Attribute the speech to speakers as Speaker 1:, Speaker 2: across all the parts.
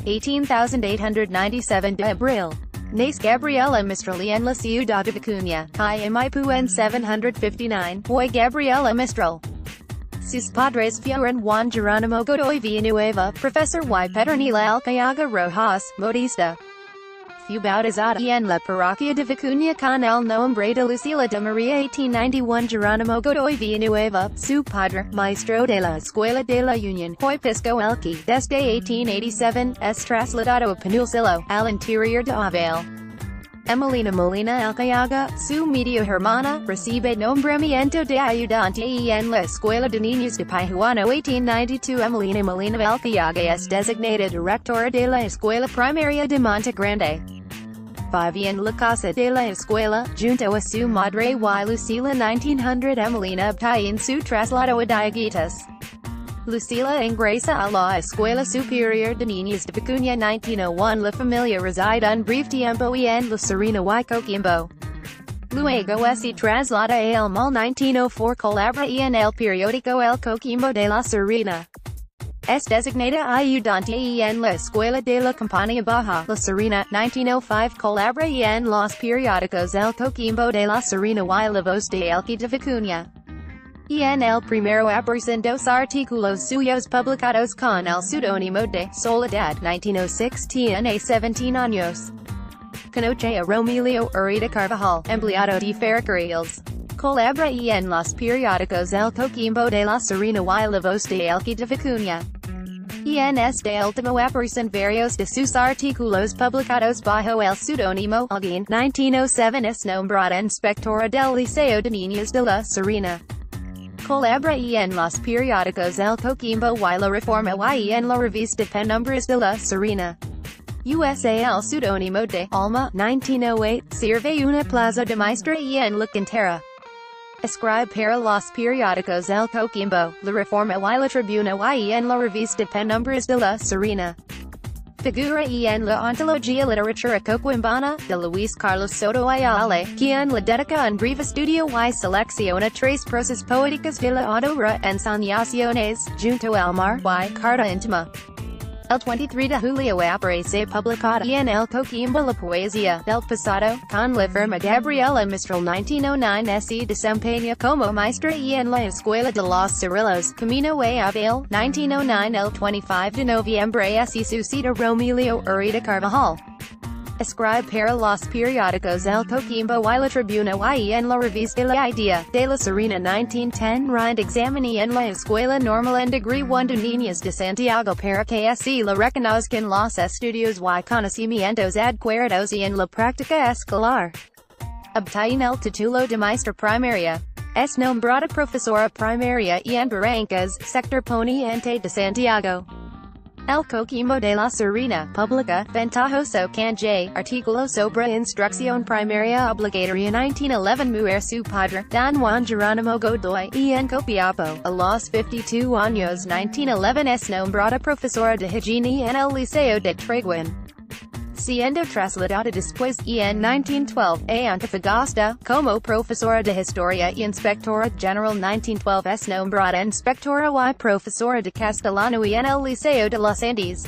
Speaker 1: 18,897 de Abril. Nace Gabriela Mistral en la ciudad de Vicuña, y Maipú en 759, Hoy Gabriela Mistral. Sus padres fueron Juan Geronimo Godoy Villanueva, Profesor y Petronila Alcayaga Rojas, modista. Fue bautizada en la parroquia de Vicuña con el nombre de Lucila de María 1891 Geronimo Godoy Villanueva, su padre, maestro de la Escuela de la Unión, hoy Pisco Elqui, desde 1887, es trasladado a Peñuelos, al interior de Avel. Emelina Molina Alcayaga, su media hermana, recibe nombramiento de ayudante en la Escuela de Niños de Pijuano 1892. Emelina Molina Alcayaga es designada directora de la Escuela Primaria de Monte Grande. Vive en la casa de la escuela, junto a su madre y Lucila 1900. Emelina obtiene su traslado a Dieguitas. Lucila ingresa a la Escuela Superior de Niños de Vicuña 1901. La familia reside un breve tiempo en La Serena y Coquimbo. Luego se traslada a El Mal 1904. Colabora en el periódico El Coquimbo de La Serena. Es designada ayudante en la Escuela de la Compañía Baja, La Serena, 1905. Colabora en los periódicos El Coquimbo de La Serena y La Voz de Elqui de Vicuña. En el primero aparecen dos artículos suyos publicados con el pseudónimo de Soledad, 1906. Tiene 17 años. Conoce a Romelio Urita Carvajal, empleado de ferrocarriles. Colabora en los periódicos El Coquimbo de La Serena y La Voz de Elqui de Vicuña. En este último aparecen varios de sus artículos publicados bajo el pseudónimo Alguien, 1907. Es nombrada inspectora del Liceo de Niños de La Serena. Colabora en los periódicos El Coquimbo y La Reforma y en la revista Penumbras de La Serena. USA. El pseudónimo de Alma, 1908, sirve una plaza de maestra en la cantera. Escribe para los periódicos El Coquimbo, La Reforma y La Tribuna y en la revista Penumbras de La Serena. Figura en la Ontología Literatura Coquimbana, de Luis Carlos Soto Ayala, quien le dedica un breve estudio y selecciona tres prosas poéticas de la autora Ensoñaciones, junto al mar, y Carta Íntima. El 23 de julio aparece publicada en El Coquimbo la poesía del pasado, con la firma Gabriela Mistral 1909. Se desempeña como maestra en la Escuela de los Ciruelos, Camino a Avel, 1909. El 25 de noviembre se suicida Romelio Urita Carvajal. Escribe para los periódicos El Coquimbo y La Tribuna y en la revista La Idea, de La Serena 1910. Rinde examen en la Escuela Normal en Degree 1 de Niños de Santiago para que así la reconozcan los estudios y conocimientos adquiridos en la práctica escolar. Obtiene el título de maestra primaria. Es nombrada profesora primaria en Barrancas, sector Poniente de Santiago. El Coquimbo de La Serena, publica, Ventajoso Canje, artículo sobre instrucción primaria obligatoria 1911. Muere su padre, Don Juan Geronimo Godoy, en Copiapo, a los 52 años 1911. Es nombrada profesora de higiene en el Liceo de Treguin. Siendo trasladada después, en 1912, a Antofagasta, como profesora de historia y inspectora general 1912. Es nombrada inspectora y profesora de castellano en el Liceo de los Andes.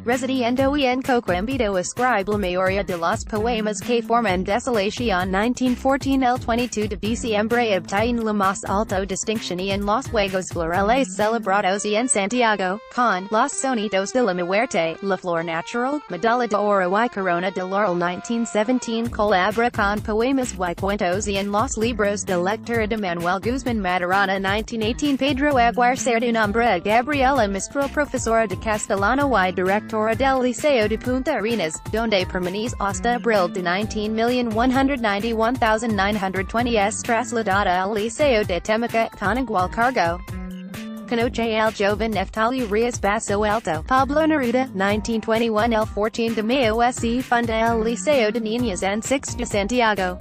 Speaker 1: Residiendo en Coquimbo, escribe la mayoría de los poemas que forman Desolación 1914. El 22 de diciembre obtiene la más alta distinción en los Juegos Florales celebrados en Santiago, con los sonidos de la muerte, la flor natural, medalla de oro y corona de laurel 1917. Colabora con poemas y cuentos en los libros de lectura de Manuel Guzmán Maturana 1918. Pedro Aguirre Cerda nombra a Gabriela Mistral profesora de castellano y directora del Liceo de Punta Arenas, donde permanece hasta abril de 19,191,920. Es trasladada al Liceo de Temuca, con igual cargo. Conoce al joven Neftalio Reyes Basso Alto, Pablo Neruda, 1921. El 14 de mayo se funda el Liceo de Niños en 6 de Santiago.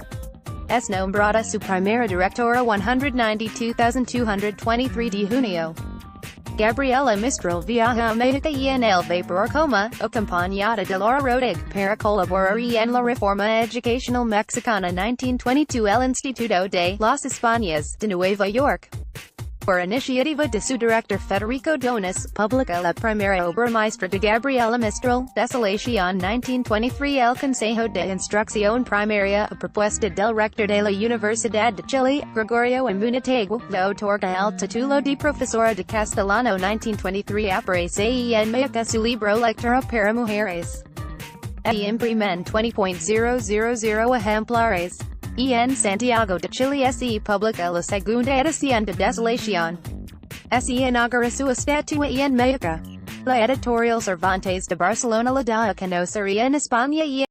Speaker 1: Es nombrada su primera directora 192,223 de junio. Gabriela Mistral viaja a México en el vapor coma, acompañada de Laura Rodig, para colaborar en la reforma educacional mexicana 1922. El Instituto de las Españas, de Nueva York. Por iniciativa de su director Federico Donis, publica la primera obra maestra de Gabriela Mistral, Desolación 1923. El Consejo de Instrucción Primaria, a propuesta del rector de la Universidad de Chile, Gregorio Munetego, le otorga el título de profesora de castellano 1923. Aparece en México su libro Lectura para Mujeres. Y imprimen 20.000 ejemplares. Y en Santiago de Chile se publica la segunda edición de Desolación. Se inaugura su estatua en México. La editorial Cervantes de Barcelona la da a conocer en España y